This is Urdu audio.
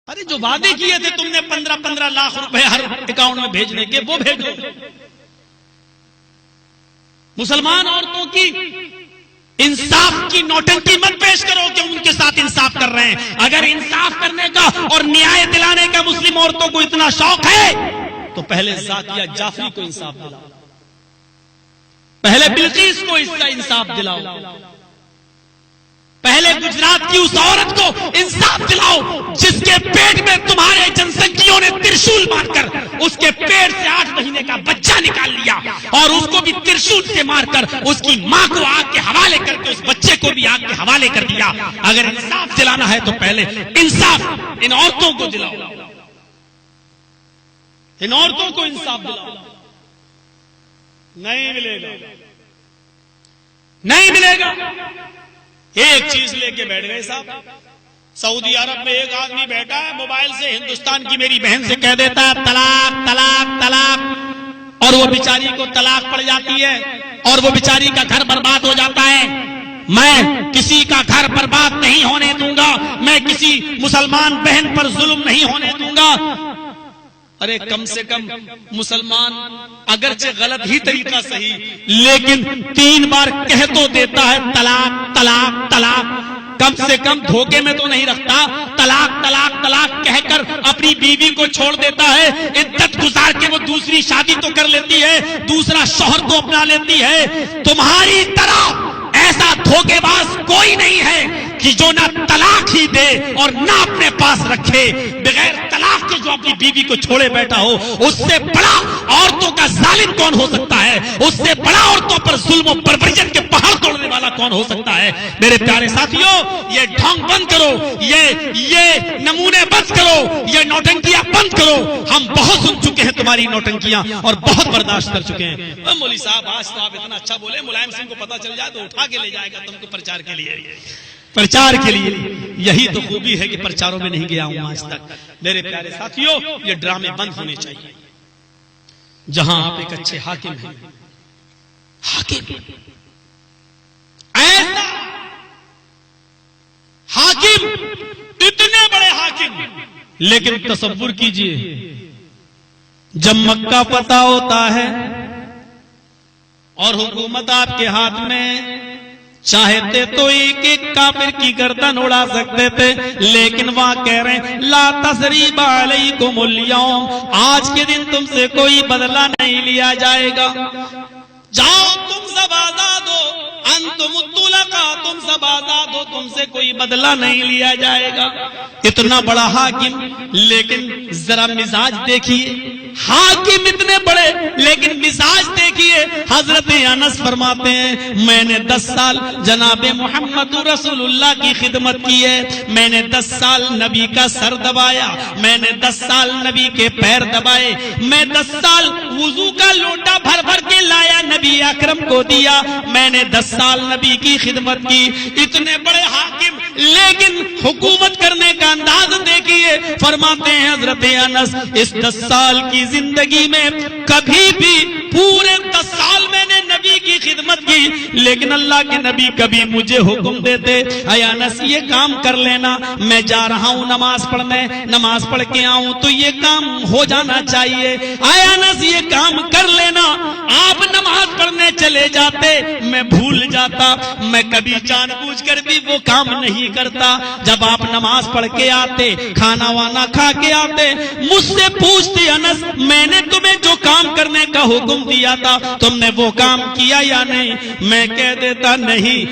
ارے جو وعدے کیے تھے تم نے 15 لاکھ روپے ہر اکاؤنٹ میں بھیجنے کے، وہ بھیجو۔ مسلمان عورتوں کی انصاف کی نوٹنکی مت پیش کرو کہ ان کے ساتھ انصاف کر رہے ہیں۔ اگر انصاف کرنے کا اور نیائے دلانے کا مسلم عورتوں کو اتنا شوق ہے تو پہلے زاکیہ جعفری کو انصاف دلاؤ، پہلے بلقیس کو اس کا انصاف دلاؤ، پہلے گجرات کی اس عورت کو انصاف دلاؤ جس کے پیٹ میں تمہارے جنسنکیوں نے ترشول مار کر اس کے پیٹ سے 8 مہینے کا بچہ نکال لیا اور اس کو بھی ترشول سے مار کر اس کی ماں کو آگ کے حوالے کر کے اس بچے کو بھی آگ کے حوالے کر دیا۔ اگر انصاف دلانا ہے تو پہلے انصاف ان عورتوں کو دلاؤ، ان عورتوں کو انصاف دلاؤ۔ نہیں ملے گا، نہیں ملے گا۔ ایک چیز لے کے بیٹھ گئے صاحب، سعودی عرب میں ایک آدمی بیٹھا ہے موبائل سے ہندوستان کی میری بہن سے کہہ دیتا ہے طلاق طلاق طلاق، اور وہ بیچاری کو طلاق پڑ جاتی ہے اور وہ بیچاری کا گھر برباد ہو جاتا ہے۔ میں کسی کا گھر برباد نہیں ہونے دوں گا، میں کسی مسلمان بہن پر ظلم نہیں ہونے دوں گا۔ ارے کم سے کم مسلمان اگرچہ غلط ہی طریقہ صحیح لیکن 3 بار کہہ تو دیتا ہے طلاق طلاق طلاق، کم سے کم دھوکے میں تو نہیں رکھتا۔ طلاق طلاق طلاق کہہ کر اپنی بیوی کو چھوڑ دیتا ہے، عدت گزار کے وہ دوسری شادی تو کر لیتی ہے، دوسرا شوہر تو اپنا لیتی ہے۔ تمہاری طرح ایسا دھوکے باز کوئی نہیں ہے کہ جو نہ طلاق ہی دے اور نہ اپنے پاس رکھے، بغیر طلاق کے جو اپنی بیوی کو چھوڑے بیٹھا ہو۔ اس سے بڑا عورتوں کا ظالم کون ہو سکتا ہے؟ اس سے بڑا عورتوں پر ظلم و پرورجن کے پہاڑ توڑنے والا کون ہو سکتا ہے؟ میرے پیارے ساتھیوں، یہ ڈھونگ بند کرو، یہ نمونے بند کرو، یہ نوٹنکیاں بند کرو۔ ہم بہت سن چکے ہیں تمہاری نوٹنکیاں اور بہت برداشت کر چکے ہیں۔ مولوی صاحب آج تو آپ اتنا اچھا بولے، ملائم سنگھ کو پتا چل جائے تو اٹھا کے لے جائے گا تم کو پرچار کے لیے، پرچار کے لیے۔ یہی تو خوبی ہے کہ پرچاروں میں نہیں گیا ہوں آج تک۔ میرے پیارے ساتھیوں، یہ ڈرامے بند ہونے چاہیے۔ جہاں آپ ایک اچھے حاکم ہیں، حاکم ایسا حاکم، اتنے بڑے حاکم، لیکن تصور کیجئے جب مکہ فتح ہوتا ہے اور حکومت آپ کے ہاتھ میں، چاہتے تو ایک ایک کافر کی گردن اڑا سکتے تھے، لیکن وہاں کہہ رہے ہیں لا تثریب علیکم اليوم، آج کے دن تم سے کوئی بدلہ نہیں لیا جائے گا، جاؤ تم سب آزاد ہو، انتم الطلقاء، تم سب آزاد ہو، تم سے کوئی بدلہ نہیں لیا جائے گا۔ اتنا بڑا حاکم، لیکن ذرا مزاج دیکھیے، حاکم اتنے بڑے لیکن مزاج دیکھیے۔ حضرت انس فرماتے ہیں میں نے 10 سال جناب محمد رسول اللہ کی خدمت کی ہے، میں نے 10 سال نبی کا سر دبایا، میں نے 10 سال نبی کے پیر دبائے، میں 10 سال وضو کا لوٹا بھر بھر کے لایا نبی اکرم کو دیا، میں نے 10 سال نبی کی خدمت کی۔ اتنے بڑے حاکم لیکن حکومت کرنے کا انداز دیکھیے۔ فرماتے ہیں حضرت انس اس 10 سال کی زندگی میں کبھی بھی پورے 10 سال میں نے نبی کی خدمت کی، لیکن اللہ کے نبی کبھی مجھے حکم دیتے اے انس یہ کام کر لینا، میں جا رہا ہوں نماز پڑھنے، نماز پڑھ کے آؤں تو یہ کام ہو جانا چاہیے، اے انس یہ کام کر لینا۔ آپ نماز پڑھنے چلے جاتے، میں بھول جاتا، میں کبھی جان بوجھ کر بھی وہ کام نہیں کرتا۔ جب آپ نماز پڑھ کے آتے، کھانا وانا کھا کے آتے، مجھ سے پوچھتے انس میں نے تمہیں جو کام کرنے کا حکم دیا تھا تم نے وہ کام کیا یا نہیں؟ میں کہہ دیتا نہیں۔